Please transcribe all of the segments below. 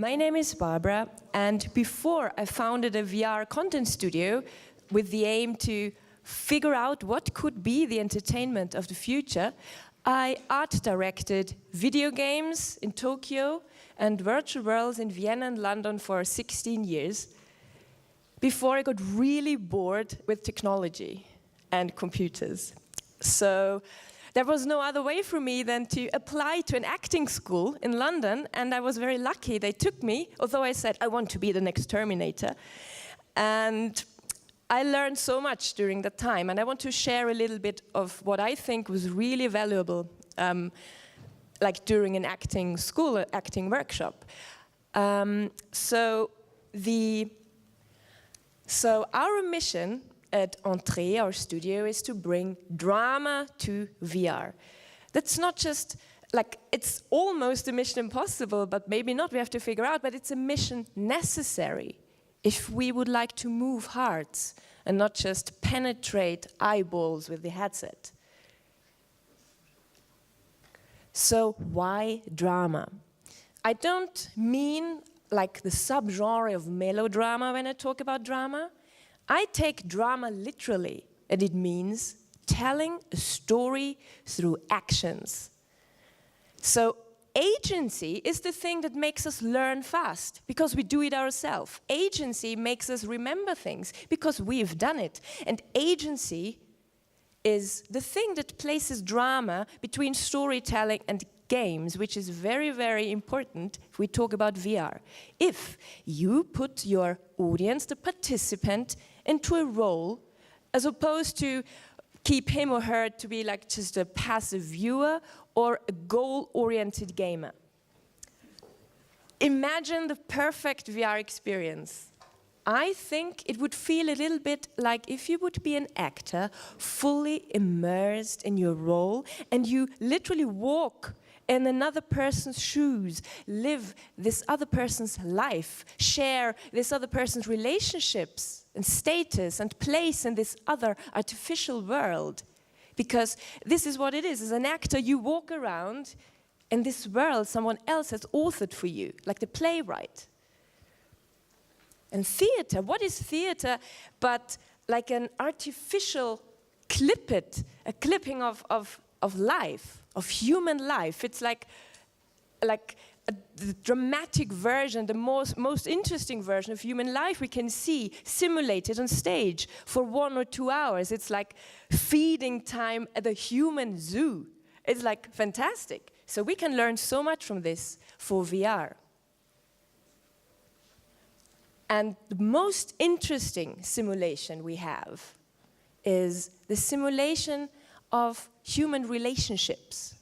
My name is Barbara, and before I founded a VR content studio with the aim to figure out what could be the entertainment of the future, I art directed video games in Tokyo and virtual worlds in Vienna and London for 16 years before I got really bored with technology and computers. So there was no other way for me than to apply to an acting school in London, and I was very lucky they took me, although I said I want to be the next Terminator. And I learned so much during that time, and I want to share a little bit of what I think was really valuable, like during an acting school, acting workshop. So our mission at EntreZ, our studio, is to bring drama to VR. That's not just, like, it's almost a mission impossible, but maybe not, we have to figure out, but it's a mission necessary if we would like to move hearts and not just penetrate eyeballs with the headset. So why drama? I don't mean like the subgenre of melodrama when I talk about drama. I take drama literally, and it means telling a story through actions. So agency is the thing that makes us learn fast, because we do it ourselves. Agency makes us remember things, because we've done it. And agency is the thing that places drama between storytelling and games, which is very, very important if we talk about VR. If you put your audience, the participant, into a role, as opposed to keep him or her to be like just a passive viewer or a goal-oriented gamer. Imagine the perfect VR experience. I think it would feel a little bit like if you would be an actor fully immersed in your role and you literally walk in another person's shoes, live this other person's life, share this other person's relationships and status and place in this other artificial world. Because this is what it is. As an actor, you walk around in this world someone else has authored for you, like the playwright. And theater, what is theater but like an artificial a clipping of life, of human life. It's like the dramatic version, the most interesting version of human life we can see simulated on stage for 1 or 2 hours. It's like feeding time at a human zoo. It's like fantastic. So we can learn so much from this for VR. And the most interesting simulation we have is the simulation of human relationships.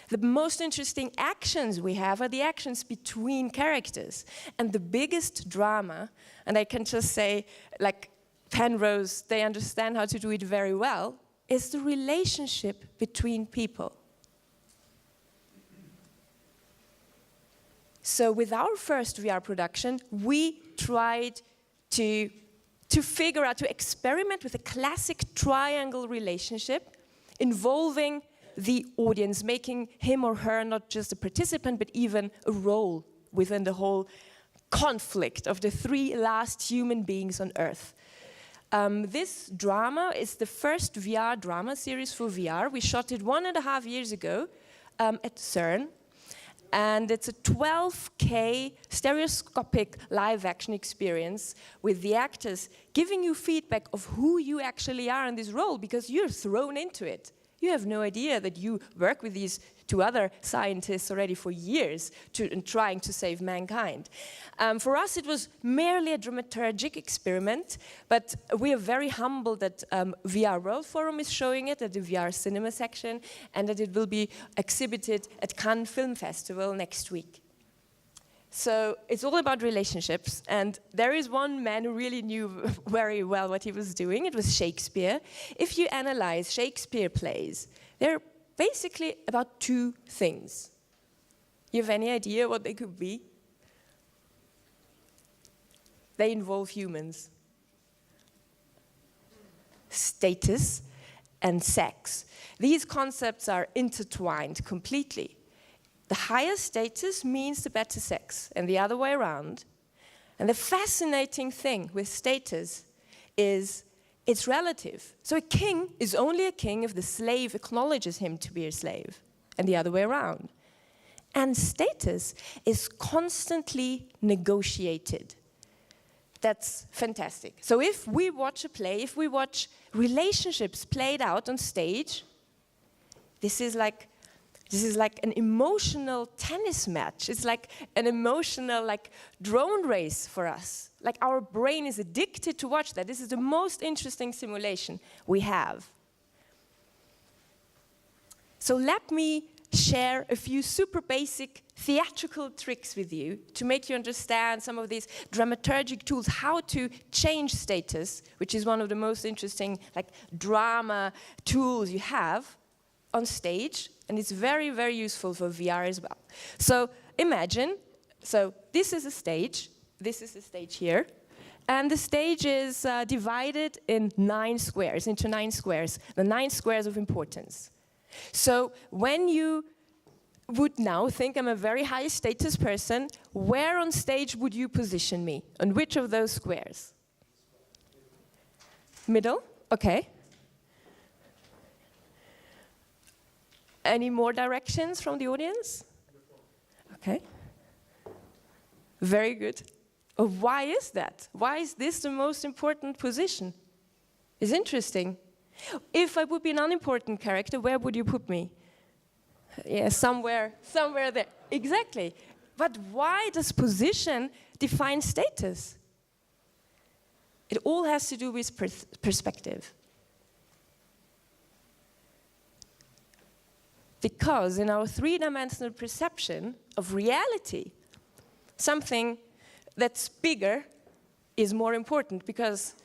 The most interesting actions we have are the actions between characters. And the biggest drama, and I can just say, like Penrose, they understand how to do it very well, is the relationship between people. So with our first VR production, we tried to figure out, to experiment with a classic triangle relationship involving the audience, making him or her not just a participant, but even a role within the whole conflict of the 3 last human beings on Earth. This drama is the first VR drama series for VR. We shot it 1.5 years ago at CERN. And it's a 12K stereoscopic live-action experience with the actors giving you feedback of who you actually are in this role, because you're thrown into it. You have no idea that you work with these 2 other scientists already for years trying to save mankind. For us, it was merely a dramaturgic experiment, but we are very humbled that VR World Forum is showing it at the VR cinema section, and that it will be exhibited at Cannes Film Festival next week. So it's all about relationships, and there is one man who really knew very well what he was doing. It was Shakespeare. If you analyze Shakespeare plays, they're basically about 2 things. You have any idea what they could be? They involve humans. Status and sex. These concepts are intertwined completely. The higher status means the better sex, and the other way around. And the fascinating thing with status is it's relative. So a king is only a king if the slave acknowledges him to be a slave, and the other way around. And status is constantly negotiated. That's fantastic. So if we watch a play, if we watch relationships played out on stage, this is like an emotional tennis match. It's like an emotional drone race for us. Like our brain is addicted to watch that. This is the most interesting simulation we have. So let me share a few super basic theatrical tricks with you to make you understand some of these dramaturgic tools, how to change status, which is one of the most interesting drama tools you have on stage, and it's very, very useful for VR as well. So imagine, this is a stage here, and the stage is divided into 9 squares, the 9 squares of importance. So when you would now think I'm a very high status person, where on stage would you position me? On which of those squares? Middle? Okay. Any more directions from the audience? Okay. Very good. Why is that? Why is this the most important position? It's interesting. If I would be an unimportant character, where would you put me? Yeah, somewhere there. Exactly. But why does position define status? It all has to do with perspective. Because in our three-dimensional perception of reality, something that's bigger is more important, because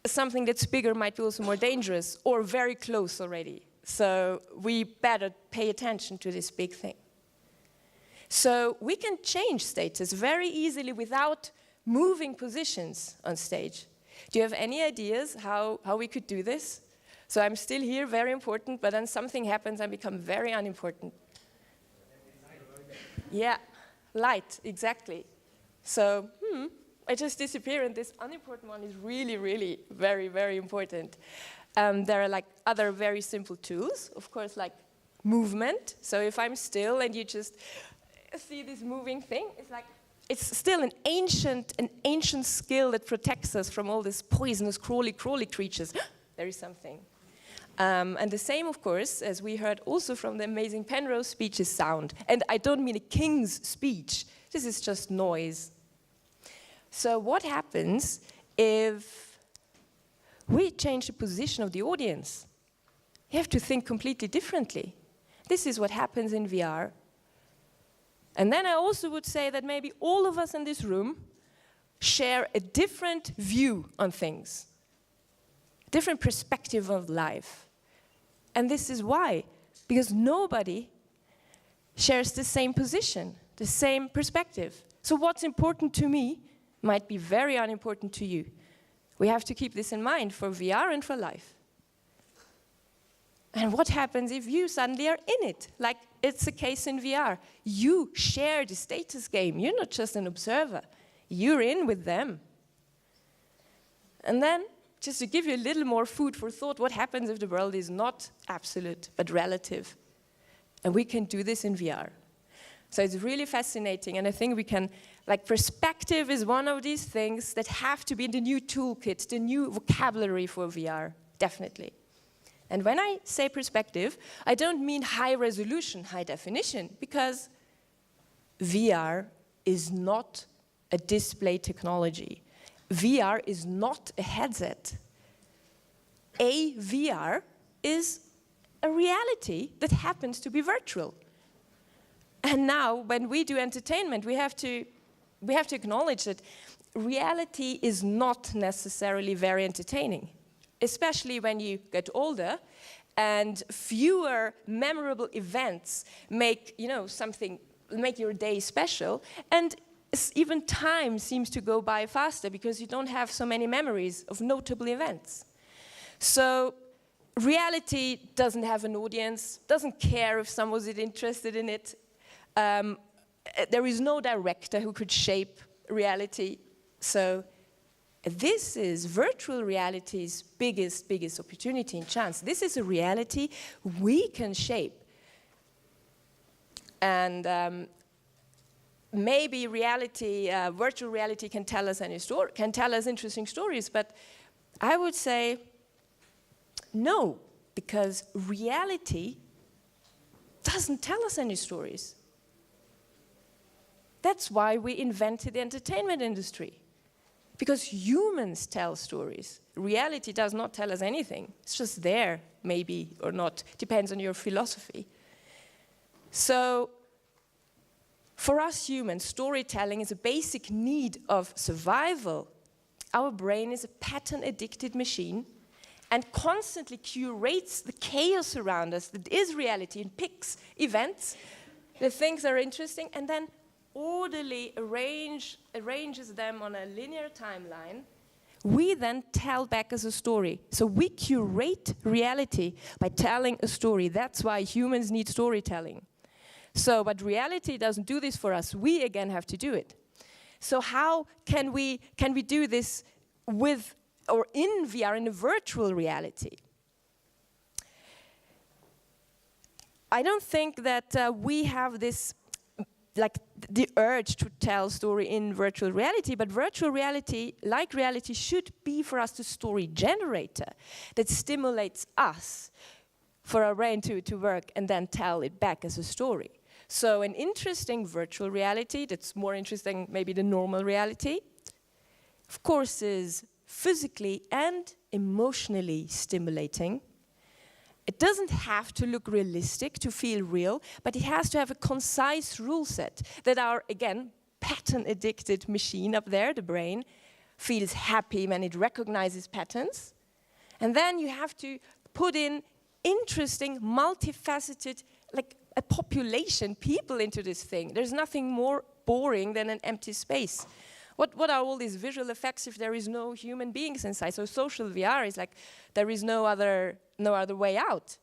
something that's bigger might be also more dangerous or very close already. So we better pay attention to this big thing. So we can change status very easily without moving positions on stage. Do you have any ideas how we could do this? So I'm still here, very important, but then something happens and become very unimportant. Yeah, light, exactly. So, I just disappear, and this unimportant one is really, really very, very important. There are other very simple tools, of course, like movement. So if I'm still and you just see this moving thing, it's still an ancient skill that protects us from all these poisonous crawly creatures. There is something. And the same, of course, as we heard also from the amazing Penrose speech, is sound. And I don't mean a king's speech. This is just noise. So what happens if we change the position of the audience? You have to think completely differently. This is what happens in VR. And then I also would say that maybe all of us in this room share a different view on things, a different perspective of life. And this is why, because nobody shares the same position, the same perspective. So what's important to me might be very unimportant to you. We have to keep this in mind for VR and for life. And what happens if you suddenly are in it? Like it's a case in VR. You share the status game. You're not just an observer. You're in with them. And then, just to give you a little more food for thought, what happens if the world is not absolute, but relative? And we can do this in VR. So it's really fascinating, and I think we can, perspective is one of these things that have to be in the new toolkit, the new vocabulary for VR, definitely. And when I say perspective, I don't mean high resolution, high definition, because VR is not a display technology. VR is not a headset. A VR is a reality that happens to be virtual. And now, when we do entertainment, we have to acknowledge that reality is not necessarily very entertaining, especially when you get older and fewer memorable events make your day special, and even time seems to go by faster because you don't have so many memories of notable events. So reality doesn't have an audience, doesn't care if someone is interested in it. There is no director who could shape reality. So this is virtual reality's biggest opportunity and chance. This is a reality we can shape. And maybe reality, virtual reality can tell us interesting stories, but I would say no, because reality doesn't tell us any stories. That's why we invented the entertainment industry. Because humans tell stories. Reality does not tell us anything. It's just there, maybe, or not. Depends on your philosophy. So, for us humans, storytelling is a basic need of survival. Our brain is a pattern-addicted machine and constantly curates the chaos around us that is reality and picks events, the things that are interesting, and then orderly arranges them on a linear timeline. We then tell back as a story. So we curate reality by telling a story. That's why humans need storytelling. So, but reality doesn't do this for us. We again have to do it. So how can we do this with or in VR, in a virtual reality? I don't think that we have this, like the urge to tell story in virtual reality, but virtual reality, like reality, should be for us the story generator that stimulates us for our brain to work and then tell it back as a story. So an interesting virtual reality that's more interesting maybe than normal reality, of course, is physically and emotionally stimulating. It doesn't have to look realistic to feel real, but it has to have a concise rule set that our, again, pattern-addicted machine up there, the brain, feels happy when it recognizes patterns. And then you have to put in interesting, multifaceted, like a population, people into this thing. There's nothing more boring than an empty space. What are all these visual effects if there is no human beings inside? So social VR is like there is no other way out.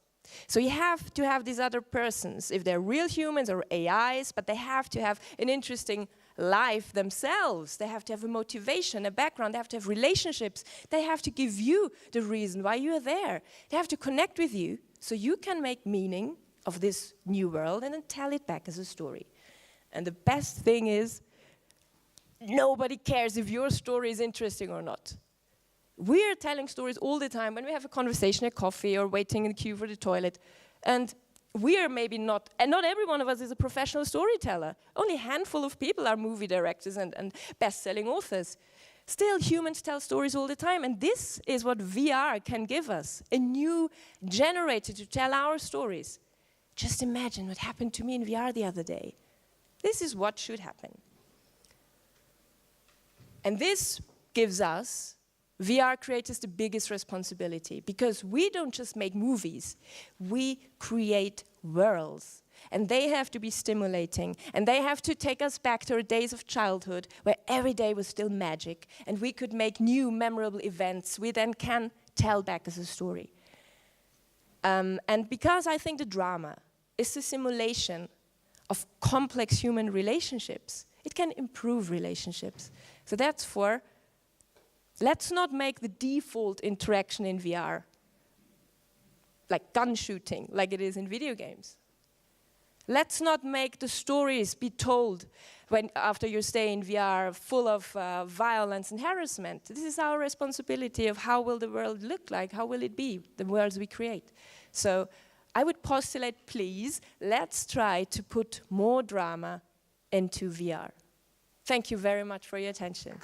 So you have to have these other persons, if they're real humans or AIs, but they have to have an interesting life themselves. They have to have a motivation, a background. They have to have relationships. They have to give you the reason why you are there. They have to connect with you so you can make meaning of this new world and then tell it back as a story. And the best thing is, nobody cares if your story is interesting or not. We're telling stories all the time when we have a conversation at coffee or waiting in the queue for the toilet. And we are maybe not, and not every one of us is a professional storyteller. Only a handful of people are movie directors and best-selling authors. Still, humans tell stories all the time, and this is what VR can give us, a new generator to tell our stories. Just imagine what happened to me in VR the other day. This is what should happen. And this gives us, VR creators, the biggest responsibility, because we don't just make movies, we create worlds. And they have to be stimulating, and they have to take us back to our days of childhood, where every day was still magic, and we could make new memorable events we then can tell back as a story. And because I think the drama is the simulation of complex human relationships, it can improve relationships. So that's for, let's not make the default interaction in VR like gun shooting, like it is in video games. Let's not make the stories be told when after you stay in VR full of violence and harassment. This is our responsibility of how will the world look like, how will it be, the worlds we create. So I would postulate, please, let's try to put more drama into VR. Thank you very much for your attention.